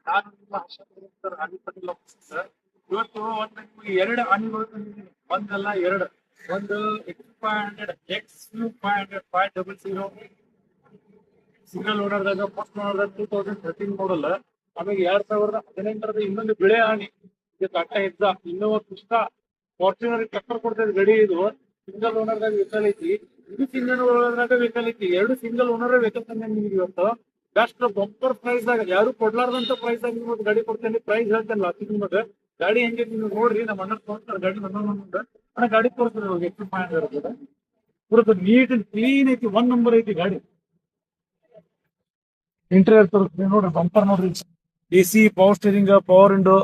ನಾನು ನಿಮ್ಮ ಆಶಾಪುರ ರಾಜು ಪಟೇಲ್ ಸರ್. ಇವತ್ತು ಒಂದು ನಿಮಗೆ ಎರಡು ಆನೆಗಳು ತಂದಿದ್ದೀನಿ, ಒಂದಲ್ಲ ಎರಡು. ಒಂದು X500 XU500 500 ಸಿಂಗಲ್ ಓನರ್ದಾಗ ಫಸ್ಟ್ ಓನರ್ದಾಗ 2013 ಮಾಡಲ್. ಆಮೇಲೆ 2018ರದ ಇನ್ನೊಂದು ಬಿಳೆ ಆನೆ, ಇದು ಟಾಟಾ ಎಕ್ಸಾ ಇನ್ನೋವಾ ಕ್ರಿಸ್ಟಾ ಫಾರ್ಚುನರ್ ಟಕ್ಕರ್ ಕೊಡ್ತದೆ ಗಾಡಿ. ಇದು ಸಿಂಗಲ್ ಓನರ್ದಾಗ ವೆಹಿಕಲ್ ಐತಿ, ಇದು ಸಿಂಗಲ್ ಓನರ್ದಾಗ ವೆಹಿಕಲ್ ಐತಿ. ಎರಡು ಸಿಂಗಲ್ ಓನರ್ ವೆಹಿಕಲ್ ತಂದೆ ನಿಮ್ಗೆ ಇವತ್ತು ಬೆಸ್ಟ್ ಬಂಪರ್ ಪ್ರೈಸ್ ದಾಗ, ಯಾರು ಕೊಡ್ಲಾರ್ದಂತ ಪ್ರೈಸ್ ಆಗಿ ನಿಮ್ಗೆ ಗಾಡಿ ಕೊಡ್ತೇನೆ. ಪ್ರೈಸ್ ಹೇಳ್ತೇನೆ ನಿಮಗೆ. ಗಾಡಿ ಹೆಂಗೆ ನೀವು ನೋಡ್ರಿ, ನಮ್ಮ ಅಣ್ಣ ತೋರಿಸ್ತಾರೆ ಗಾಡಿ. ನನ್ನ ಗಾಡಿ ತೋರಿಸ್ತಾರೆ X500 ಪೂರ ನೀಟ್ ಕ್ಲೀನ್ ಐತಿ, ಒನ್ ನಂಬರ್ ಐತಿ ಗಾಡಿ. ಇಂಟೀರಿಯರ್ ತೋರಿಸ್ತೀವಿ ನೋಡ್ರಿ, ಬಂಪರ್ ನೋಡ್ರಿ, AC, power steering, power window,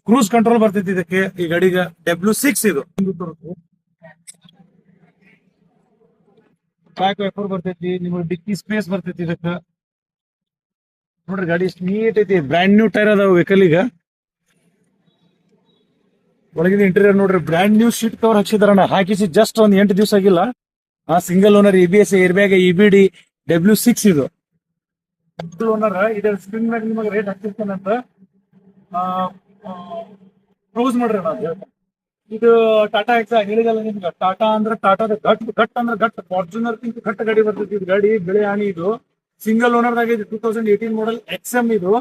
cruise control ಬರ್ತೈತಿ ಇದಕ್ಕೆ. ಈ ಗಾಡಿಗೆ W6 ಇದು ಬ್ಯಾಕ್ ವೈಪರ್ ಬರ್ತೈತಿ, ನಿಮಗೆ ಡಿಕ್ಕಿ ಸ್ಪೇಸ್ ಬರ್ತೈತಿ ಇದಕ್ಕೆ. ನೋಡ್ರಿ ಗಾಡಿ ಎಷ್ಟು ನೀಟ್ ಐತಿ, ಬ್ರ್ಯಾಂಡ್ ನ್ಯೂ ಟೈರ್ ಅದಾವ ವೆಹಿಕಲ್. ಈಗ ಒಳಗಿನ ಇಂಟೀರಿಯರ್ ನೋಡ್ರಿ, ಬ್ರ್ಯಾಂಡ್ ನ್ಯೂ ಸೀಟ್ ಕವರ್ ಹಾಕಿದಾರಣ್ಣ. ಹಾಕಿಸಿ ಜಸ್ಟ್ ಒಂದ್ 8 ದಿವಸ ಆಗಿಲ್ಲ. Single owner, ABS, air bag, EBD, W6 ಇದು ಸಿಂಗಲ್ ಓನರ್. ಇದರ ಸ್ಕ್ರೀನ್ ಮ್ಯಾಗ ನಿಮಗೆ ರೇಟ್ ಹಾಕಿರ್ತಾನಂತ, ಕ್ರೂಸ್ ಮಾಡ್ರಿ ಅಣ್ಣ. ಇದು ಟಾಟಾ ಎಕ್ಸಾ ಹೇಳಿದಲ್ಲ ನಿಮ್ಗೆ. ಟಾಟಾ ಅಂದ್ರೆ ಟಾಟಾದ ಘಟ್ ಅಂದ್ರೆ ಘಟ್, ಫಾರ್ಚುನರ್ ಘಟ್ ಗಾಡಿ ಬರ್ತೈತಿ. ಇದು ಗಾಡಿ ಬೆಳೆ ಆನಿ. ಇದು ಸಿಂಗಲ್ ಓನರ್ ಆಗಿದೆ, 2018 ಮಾಡಲ್ XM. ಇದು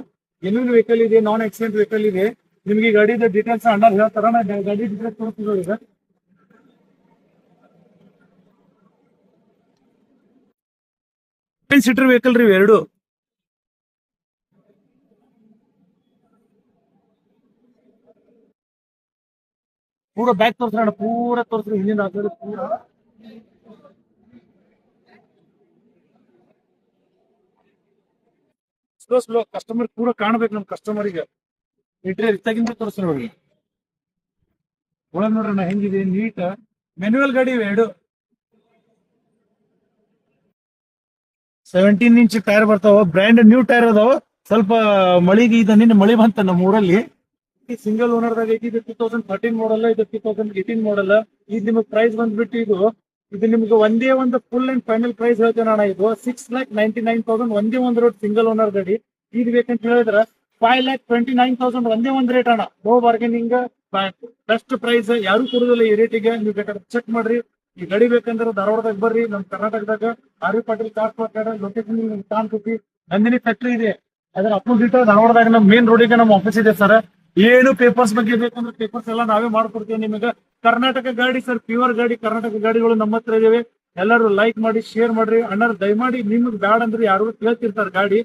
ಎನ್ಯೂನ್ ವೆಹಿಕಲ್ ಇದೆ, ನಾನ್ ಆಕ್ಸಿಡೆಂಟ್ ವೆಹಿಕಲ್ ಇದೆ. ನಿಮ್ಗೆ ಈ ಗಾಡಿದ ಡೀಟೇಲ್ಸ್ ಅಣ್ಣ ಹೇಳ್ತಾರ, ಗಾಡಿ ಡೀಟೇಲ್ಸ್ ಕೊಡ್ತಿದ್ರು. ಈಗ 10 ಸೀಟರ್ ವೆಹಿಕಲ್ ರೀ ಎರಡು. ಪೂರ ಬ್ಯಾಕ್ ತೋರಿಸ್ರಿ, ಪೂರ ತೋರಿಸ್ರಿ, ಹಿಂದಿನ ಪೂರ ಸ್ಲೋ ಕಸ್ಟಮರ್ ಪೂರ ಕಾಣ್ಬೇಕು. ನಮ್ ಕಸ್ಟಮರಿಗೆ ಇಂಟೀರಿಯರ್ ಇತ್ತಾಗಿಂದ ತೋರಿಸ್ರಿ ಅವ್ರಿಗೆ. ಒಳಗ್ ನೋಡ್ರಿ ಹೆಂಗಿದೆ, ನೀಟ್ ಮ್ಯಾನ್ಯುವಲ್ ಗಾಡಿ ಇವೆ ಎರಡು. 17 ಇಂಚ್ ಟೈರ್ ಬರ್ತಾವ, ಬ್ರ್ಯಾಂಡ್ ನ್ಯೂ ಟೈರ್ ಅದಾವ. ಸ್ವಲ್ಪ ಮಳಿಗೆ ನಿನ್ನೆ ಮಳಿ ಬಂತ ನಮ್ಮ ಊರಲ್ಲಿ. ಸಿಂಗಲ್ ಓನರ್ದಾಗ ಐತಿ. ಇದು 2013 ಮಾಡಲ್, ಇದು 2018 ಮಾಡಲ್. ಇದು ನಿಮಗೆ ಪ್ರೈಸ್ ಬಂದ್ಬಿಟ್ಟು ಇದು ನಿಮ್ಗೆ ಒಂದೇ ಒಂದು ಫುಲ್ ಅಂಡ್ ಫೈನಲ್ ಪ್ರೈಸ್ ಹೇಳ್ತೇನೆ ಅಣ್ಣ. ಇದು 6,99,000 ಒಂದೇ ಒಂದು ರೋಡ್ ಸಿಂಗಲ್ ಓನರ್ ಗಾಡಿ. ಇದು ಬೇಕಂತ ಹೇಳಿದ್ರೆ 5,29,000 ಒಂದೇ ಒಂದು ರೇಟ್ ಅಣ್ಣ. No bargaining, best price. ಯಾರು ಕೊಡುದಿಲ್ಲ ಈ ರೇಟಿಗೆ. ನೀವು ಬೇಕಾದ್ರೆ ಚೆಕ್ ಮಾಡ್ರಿ. ಈ ಗಾಡಿ ಬೇಕಂದ್ರೆ ಧಾರವಾಡದಾಗ ಬರ್ರಿ, ನಮ್ ಕರ್ನಾಟಕದಾಗ ಆರ್ ಪಾಟೀಲ್ ಕಾರ್ ಲೊಕೇಶನ್ ಕಾಣ್ತೈತಿ. ನಂದಿನಿ ಫ್ಯಾಕ್ಟ್ರಿ ಇದೆ, ಅದ್ರ ಅಪೋಸಿಟ್ ಧಾರವಾಡದಾಗ ನಮ್ ಮೇನ್ ರೋಡಿಗೆ ನಮ್ಮ ಆಫೀಸ್ ಇದೆ ಸರ್. ಏನು ಪೇಪರ್ಸ್ ಬಗ್ಗೆ ಬೇಕಂದ್ರೆ ಪೇಪರ್ಸ್ ಎಲ್ಲ ನಾವೇ ಮಾಡ್ಕೊಡ್ತೀವಿ ನಿಮಗೆ. ಕರ್ನಾಟಕ ಗಾಡಿ ಸರ್, ಪ್ಯೂರ್ ಗಾಡಿ. ಕರ್ನಾಟಕ ಗಾಡಿಗಳು ನಮ್ಮ ಹತ್ರ ಇದಾವೆ. ಎಲ್ಲರೂ ಲೈಕ್ ಮಾಡಿ, ಶೇರ್ ಮಾಡ್ರಿ ಅಣ್ಣರ್. ದಯಮಾಡಿ ನಿಮ್ಗೆ ಬ್ಯಾಡ್ ಅಂದ್ರೆ ಯಾರು ಕೇಳ್ತಿರ್ತಾರೆ ಗಾಡಿ,